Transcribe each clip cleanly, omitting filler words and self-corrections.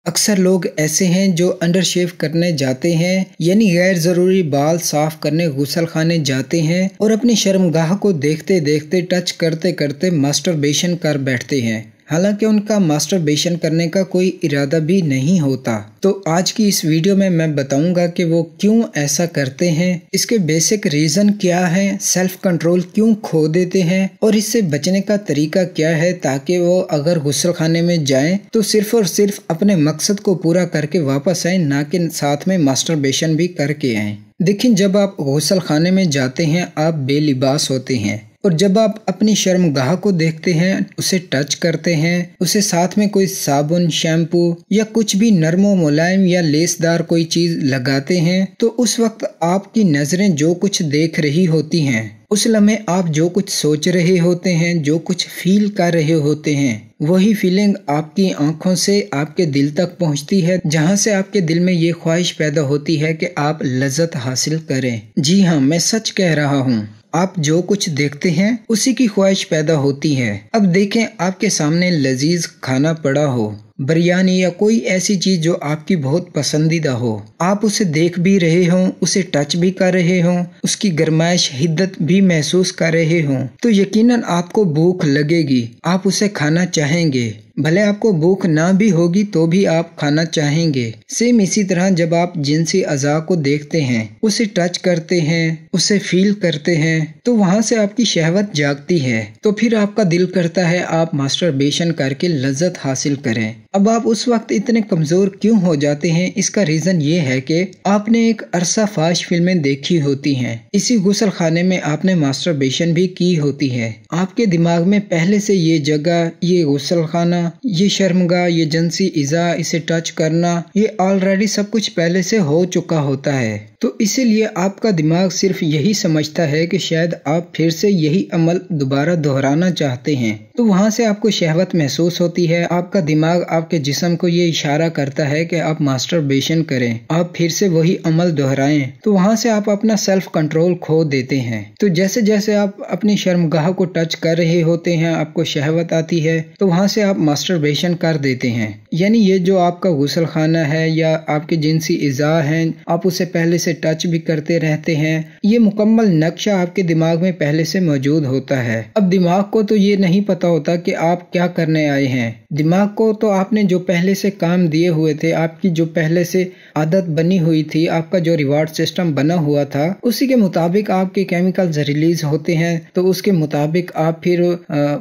अक्सर लोग ऐसे हैं जो अंडर शेव करने जाते हैं, यानी गैर ज़रूरी बाल साफ करने गुसल खाने जाते हैं और अपनी शर्मगाह को देखते देखते टच करते करते मास्टरबेशन कर बैठते हैं, हालांकि उनका मास्टरबेशन करने का कोई इरादा भी नहीं होता। तो आज की इस वीडियो में मैं बताऊंगा कि वो क्यों ऐसा करते हैं, इसके बेसिक रीज़न क्या है, सेल्फ कंट्रोल क्यों खो देते हैं और इससे बचने का तरीका क्या है, ताकि वो अगर गुस्ल खाने में जाएं तो सिर्फ और सिर्फ अपने मकसद को पूरा करके वापस आए, ना कि साथ में मास्टरबेशन भी करके आए। देखिए, जब आप गुस्ल खाने में जाते हैं आप बेलिबास होते हैं और जब आप अपनी शर्मगाह को देखते हैं, उसे टच करते हैं, उसे साथ में कोई साबुन, शैम्पू या कुछ भी नरमो मुलायम या लेसदार कोई चीज लगाते हैं, तो उस वक्त आपकी नजरें जो कुछ देख रही होती हैं, उस लम्हे आप जो कुछ सोच रहे होते हैं, जो कुछ फील कर रहे होते हैं, वही फीलिंग आपकी आंखों से आपके दिल तक पहुंचती है, जहां से आपके दिल में ये ख्वाहिश पैदा होती है कि आप लज्जत हासिल करें। जी हाँ, मैं सच कह रहा हूँ, आप जो कुछ देखते हैं उसी की ख्वाहिश पैदा होती है। अब देखें, आपके सामने लजीज खाना पड़ा हो, बिरयानी या कोई ऐसी चीज जो आपकी बहुत पसंदीदा हो, आप उसे देख भी रहे हों, उसे टच भी कर रहे हों, उसकी गर्माइश हिद्दत भी महसूस कर रहे हों, तो यकीनन आपको भूख लगेगी, आप उसे खाना चाहेंगे। भले आपको भूख ना भी होगी तो भी आप खाना चाहेंगे। सेम इसी तरह जब आप जिनसी अज़ा को देखते हैं, उसे टच करते हैं, उसे फील करते हैं, तो वहां से आपकी शहवत जागती है, तो फिर आपका दिल करता है आप मास्टरबेशन करके लज्जत हासिल करें। अब आप उस वक्त इतने कमजोर क्यों हो जाते हैं? इसका रीजन ये है कि आपने एक अरसा फाश फिल्में देखी होती हैं, इसी गुस्ल खाने में आपने मास्टरबेशन भी की होती है। आपके दिमाग में पहले से ये जगह, ये गुस्ल खाना, ये शर्मगाह, ये जिनसी इज़ा, इसे टच करना, ये ऑलरेडी सब कुछ पहले से हो चुका होता है। तो इसीलिए आपका दिमाग सिर्फ यही समझता है कि शायद आप फिर से यही अमल दोबारा दोहराना चाहते हैं। तो वहां से आपको शहवत महसूस होती है, आपका दिमाग आपके जिस्म को ये इशारा करता है कि आप मास्टरबेशन करें, आप फिर से वही अमल दोहराएं। तो वहां से आप अपना सेल्फ कंट्रोल खो देते हैं। तो जैसे जैसे आप अपनी शर्मगाह को टच कर रहे होते हैं, आपको शहवत आती है, तो वहां से आप मास्टरबेशन कर देते हैं। यानी ये जो आपका गुस्ल खाना है या आपके जिनसी इज़ा है, आप उसे पहले से टच भी करते रहते हैं, ये मुकम्मल नक्शा आपके दिमाग में पहले से मौजूद होता है। अब दिमाग को तो ये नहीं पता होता कि आप क्या करने आए हैं। दिमाग को तो आपने जो पहले से काम दिए हुए थे, आपकी जो पहले से आदत बनी हुई थी, आपका जो रिवार्ड सिस्टम बना हुआ था, उसी के मुताबिक आपके केमिकल्स रिलीज होते हैं, तो उसके मुताबिक आप फिर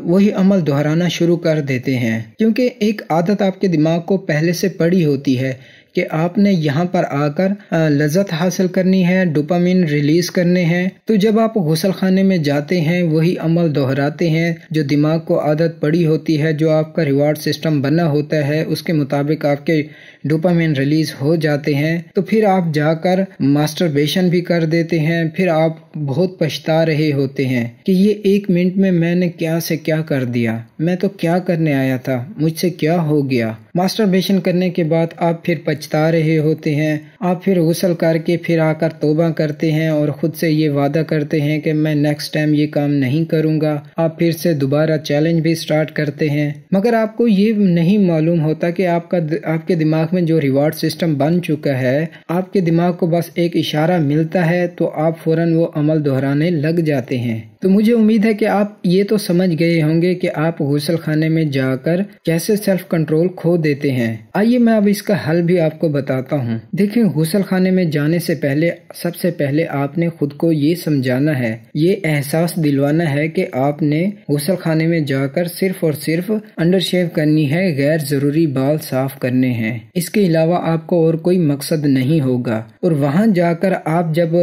वही अमल दोहराना शुरू कर देते हैं। क्योंकि एक आदत आपके दिमाग को पहले से पड़ी होती है कि आपने यहाँ पर आकर लज्जत हासिल करनी है, डोपामिन रिलीज करने हैं। तो जब आप गुस्ल खाने में जाते हैं, वही अमल दोहराते हैं, जो दिमाग को आदत पड़ी होती है, जो आपका रिवार्ड सिस्टम बना होता है, उसके मुताबिक आपके डोपामिन रिलीज हो जाते हैं। तो फिर आप जाकर मास्टरबेशन भी कर देते हैं। फिर आप बहुत पछता रहे होते हैं कि ये 1 मिनट में मैंने क्या से क्या कर दिया, मैं तो क्या करने आया था, मुझसे क्या हो गया। मास्टरबेशन करने के बाद आप फिर पछता रहे होते हैं। आप फिर गुस्ल करके फिर आकर तौबा करते हैं और खुद से ये वादा करते हैं कि मैं नेक्स्ट टाइम ये काम नहीं करूंगा। आप फिर से दोबारा चैलेंज भी स्टार्ट करते हैं, मगर आपको ये नहीं मालूम होता कि आपके दिमाग में जो रिवार्ड सिस्टम बन चुका है, आपके दिमाग को बस एक इशारा मिलता है तो आप फौरन वो अमल दोहराने लग जाते हैं। तो मुझे उम्मीद है कि आप ये तो समझ गए होंगे कि आप गुस्ल खाने में जाकर कैसे सेल्फ कंट्रोल खो देते हैं। आइए मैं अब इसका हल भी आपको बताता हूँ। देखिए, गुस्ल खाने में जाने से पहले सबसे पहले आपने खुद को ये समझाना है, ये एहसास दिलवाना है कि आपने गुस्ल खाने में जाकर सिर्फ और सिर्फ अंडर शेव करनी है, गैर जरूरी बाल साफ करने हैं। इसके अलावा आपको और कोई मकसद नहीं होगा। और वहां जाकर आप जब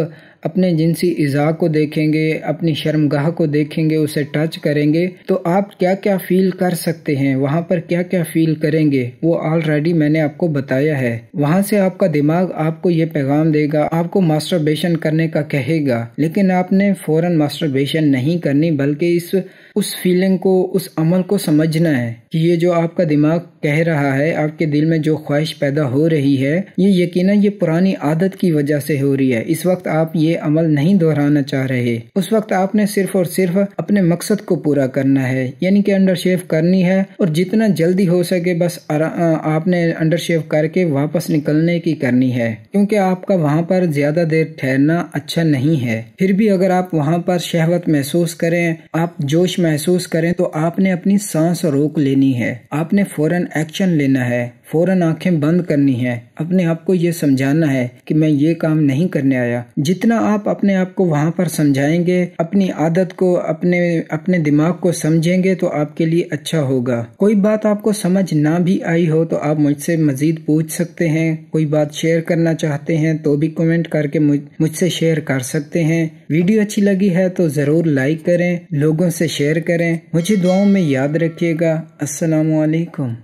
अपने जिनसी इज़ा को देखेंगे, अपनी शर्मगाह को देखेंगे, उसे टच करेंगे, तो आप क्या क्या फील कर सकते हैं, वहां पर क्या क्या फील करेंगे, वो ऑलरेडी मैंने आपको बताया है। वहां से आपका दिमाग आपको ये पैगाम देगा, आपको मास्टरबेशन करने का कहेगा, लेकिन आपने फौरन मास्टरबेशन नहीं करनी, बल्कि इस उस फीलिंग को, उस अमल को समझना है कि ये जो आपका दिमाग कह रहा है, आपके दिल में जो ख्वाहिश पैदा हो रही है, ये यकीनन ये पुरानी आदत की वजह से हो रही है। इस वक्त आप ये अमल नहीं दोहराना चाह रहे। उस वक्त आपने सिर्फ और सिर्फ अपने मकसद को पूरा करना है, यानी कि अंडर शेव करनी है और जितना जल्दी हो सके बस आपने अंडर शेव करके वापस निकलने की करनी है, क्योंकि आपका वहाँ पर ज्यादा देर ठहरना अच्छा नहीं है। फिर भी अगर आप वहाँ पर शहवत महसूस करें, आप जोश महसूस करें, तो आपने अपनी सांस रोक लेनी है, आपने फौरन एक्शन लेना है, फौरन आंखें बंद करनी है, अपने आप को ये समझाना है कि मैं ये काम नहीं करने आया। जितना आप अपने आप को वहाँ पर समझाएंगे, अपनी आदत को, अपने दिमाग को समझेंगे तो आपके लिए अच्छा होगा। कोई बात आपको समझ ना भी आई हो तो आप मुझसे मजीद पूछ सकते हैं। कोई बात शेयर करना चाहते हैं तो भी कमेंट करके मुझसे शेयर कर सकते हैं। वीडियो अच्छी लगी है तो जरूर लाइक करें, लोगों से शेयर करें। मुझे दुआओं में याद रखिएगा। अस्सलामु अलैकुम।